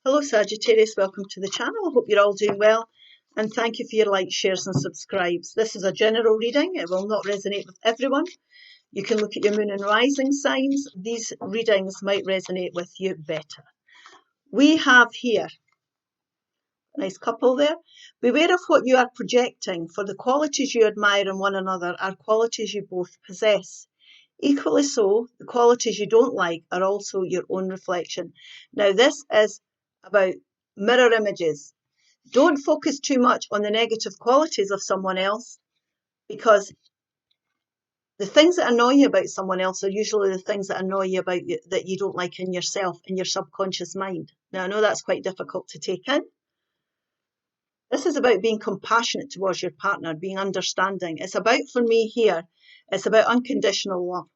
Hello Sagittarius, welcome to the channel. I hope you're all doing well and thank you for your likes, shares and subscribes. This is a general reading. It will not resonate with everyone. You can look at your moon and rising signs. These readings might resonate with you better. We have here a nice couple there. Beware of what you are projecting, for the qualities you admire in one another are qualities you both possess. Equally so, the qualities you don't like are also your own reflection. Now, this is about mirror images. Don't focus too much on the negative qualities of someone else, because the things that annoy you about someone else are usually the things that annoy you about you, that you don't like in yourself, in your subconscious mind. Now, I know that's quite difficult to take in. This is about being compassionate towards your partner, being understanding. It's about, for me here, it's about unconditional love.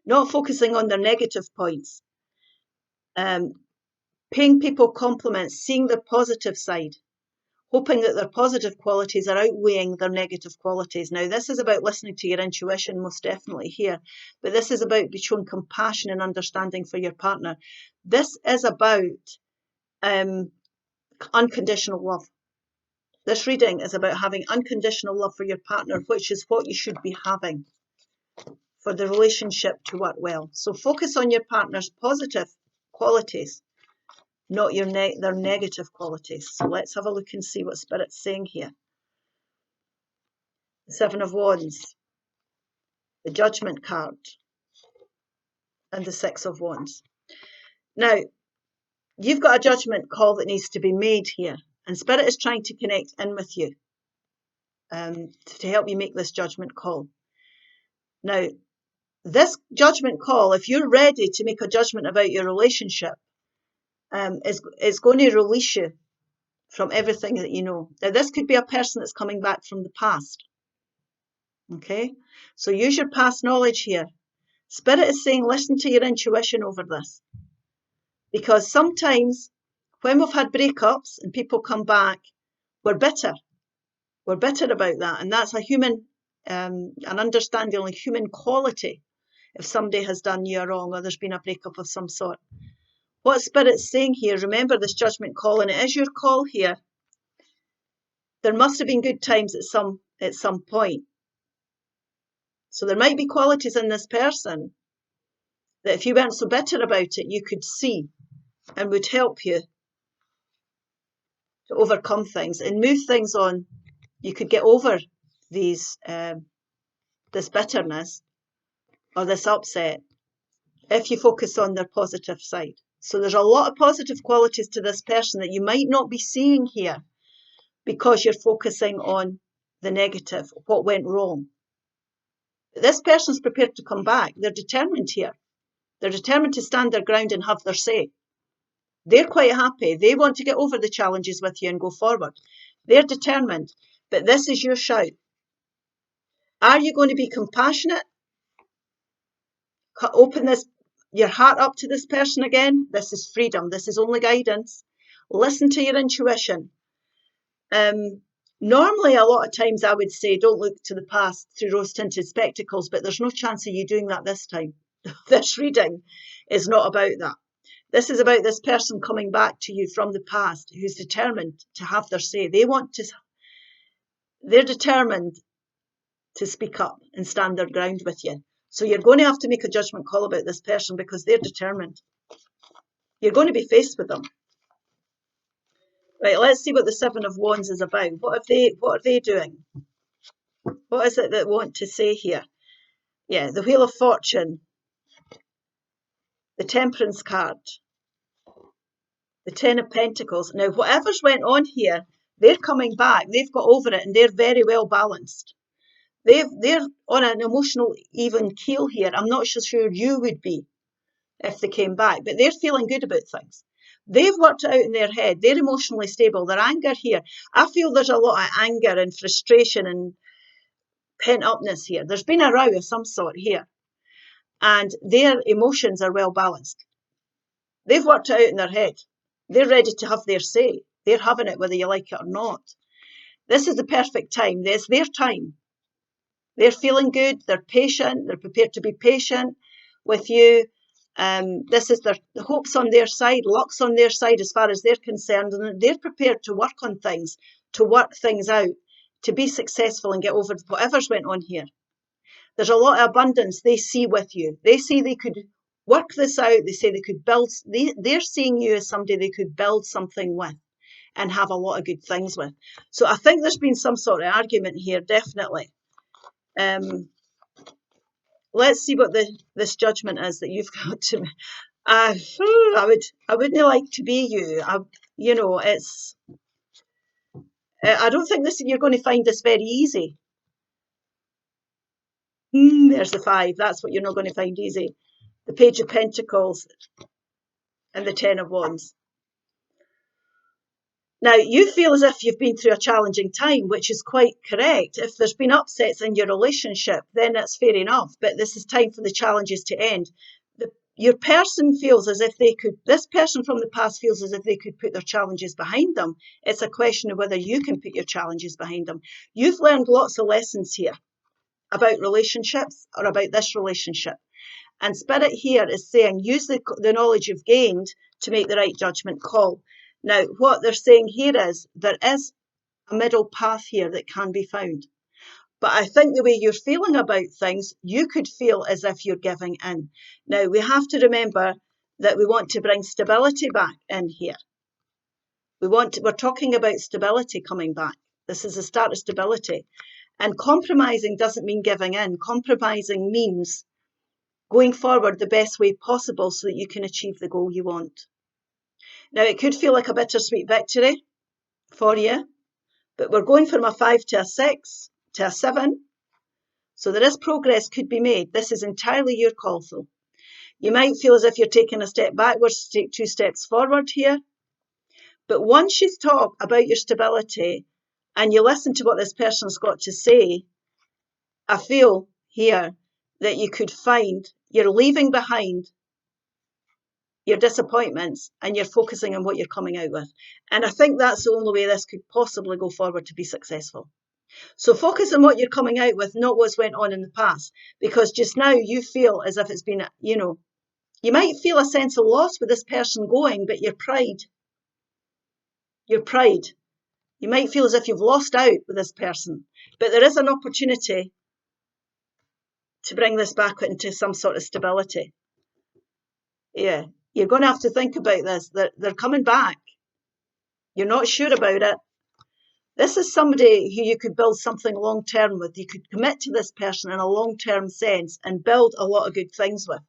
Not focusing on their negative points. Paying people compliments, seeing their positive side, hoping that their positive qualities are outweighing their negative qualities. Now, this is about listening to your intuition, most definitely here, but this is about showing compassion and understanding for your partner. This is about unconditional love. This reading is about having unconditional love for your partner, which is what you should be having for the relationship to work well. So focus on your partner's positive qualities, not their negative qualities. So let's have a look and see what Spirit's saying here. The Seven of Wands, the Judgment card, and the Six of Wands. Now, you've got a judgment call that needs to be made here, and Spirit is trying to connect in with you to help you make this judgment call. Now, this judgment call, if you're ready to make a judgment about your relationship, is going to release you from everything that you know. Now, this could be a person that's coming back from the past. Okay, so use your past knowledge here. Spirit is saying, listen to your intuition over this. Because sometimes when we've had breakups and people come back, we're bitter. We're bitter about that. And that's a human, an understanding, like human quality. If somebody has done you wrong or there's been a breakup of some sort. What Spirit's saying here, remember this judgment call, and it is your call here. There must have been good times at some point. So there might be qualities in this person that if you weren't so bitter about it, you could see and would help you to overcome things and move things on. You could get over these this bitterness or this upset if you focus on their positive side. So there's a lot of positive qualities to this person that you might not be seeing here because you're focusing on the negative, what went wrong. This person's prepared to come back. They're determined here. They're determined to stand their ground and have their say. They're quite happy. They want to get over the challenges with you and go forward. They're determined. But this is your shout. Are you going to be compassionate? Open your heart up to this person again. This is freedom. This is only guidance. Listen to your intuition. Normally, a lot of times I would say don't look to the past through rose-tinted spectacles, but there's no chance of you doing that this time. This reading is not about that. This is about this person coming back to you from the past who's determined to have their say. They're determined to speak up and stand their ground with you. So you're going to have to make a judgment call about this person because they're determined. You're going to be faced with them. Right, let's see what the Seven of Wands is about. What are they doing? What is it that they want to say here? Yeah, the Wheel of Fortune, the Temperance card, the Ten of Pentacles. Now, whatever's went on here, they're coming back. They've got over it and they're very well balanced. They're on an emotional even keel here. I'm not so sure you would be if they came back, but they're feeling good about things. They've worked it out in their head. They're emotionally stable. Their anger here, I feel there's a lot of anger and frustration and pent-upness here. There's been a row of some sort here. And their emotions are well balanced. They've worked it out in their head. They're ready to have their say. They're having it whether you like it or not. This is the perfect time. It's their time. They're feeling good. They're patient. They're prepared to be patient with you. This is the hopes on their side, luck's on their side as far as they're concerned, and they're prepared to work on things, to work things out, to be successful and get over whatever's went on here. There's a lot of abundance they see with you. They see they could work this out. They say they could build, they're seeing you as somebody they could build something with and have a lot of good things with. So I think there's been some sort of argument here, definitely. Let's see what this judgment is that you've got to. I wouldn't like to be you. You know, it's. I don't think you're going to find this very easy. There's the 5. That's what you're not going to find easy. The Page of Pentacles and the 10 of Wands. Now, you feel as if you've been through a challenging time, which is quite correct. If there's been upsets in your relationship, then that's fair enough. But this is time for the challenges to end. Your person feels as if this person from the past feels as if they could put their challenges behind them. It's a question of whether you can put your challenges behind them. You've learned lots of lessons here about relationships or about this relationship. And Spirit here is saying, use the knowledge you've gained to make the right judgment call. Now, what they're saying here is there is a middle path here that can be found. But I think the way you're feeling about things, you could feel as if you're giving in. Now, we have to remember that we want to bring stability back in here. We're talking about stability coming back. This is the start of stability. And compromising doesn't mean giving in. Compromising means going forward the best way possible so that you can achieve the goal you want. Now, it could feel like a bittersweet victory for you, but we're going from a 5 to a 6 to a 7. So there is progress could be made. This is entirely your call, though. You might feel as if you're taking a step backwards to take 2 steps forward here. But once you talk about your stability and you listen to what this person's got to say, I feel here that you could find you're leaving behind your disappointments and you're focusing on what you're coming out with. And I think that's the only way this could possibly go forward to be successful. So focus on what you're coming out with, not what's went on in the past. Because just now you feel as if it's been, you might feel a sense of loss with this person going, but your pride, you might feel as if you've lost out with this person. But there is an opportunity to bring this back into some sort of stability. Yeah. You're going to have to think about this. They're coming back. You're not sure about it. This is somebody who you could build something long-term with. You could commit to this person in a long-term sense and build a lot of good things with.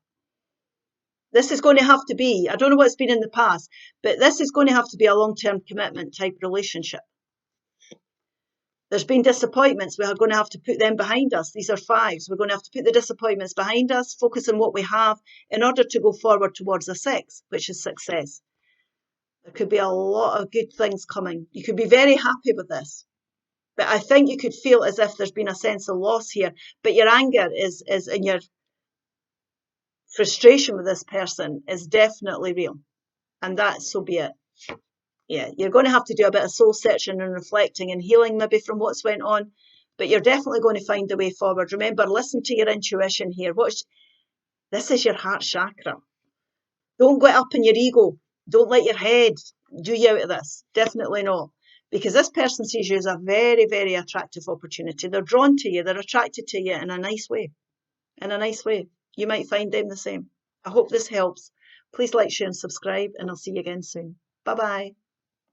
This is going to have to be, I don't know what it's been in the past, but this is going to have to be a long-term commitment type relationship. There's been disappointments. We're going to have to put them behind us. These are 5s. We're going to have to put the disappointments behind us, focus on what we have in order to go forward towards a 6, which is success. There could be a lot of good things coming. You could be very happy with this. But I think you could feel as if there's been a sense of loss here. But your anger is and your frustration with this person is definitely real. And so be it. Yeah, you're going to have to do a bit of soul searching and reflecting and healing maybe from what's went on, but you're definitely going to find the way forward. Remember, listen to your intuition here. This is your heart chakra. Don't get up in your ego. Don't let your head do you out of this. Definitely not. Because this person sees you as a very, very attractive opportunity. They're drawn to you. They're attracted to you in a nice way. In a nice way. You might find them the same. I hope this helps. Please like, share and subscribe, and I'll see you again soon. Bye-bye.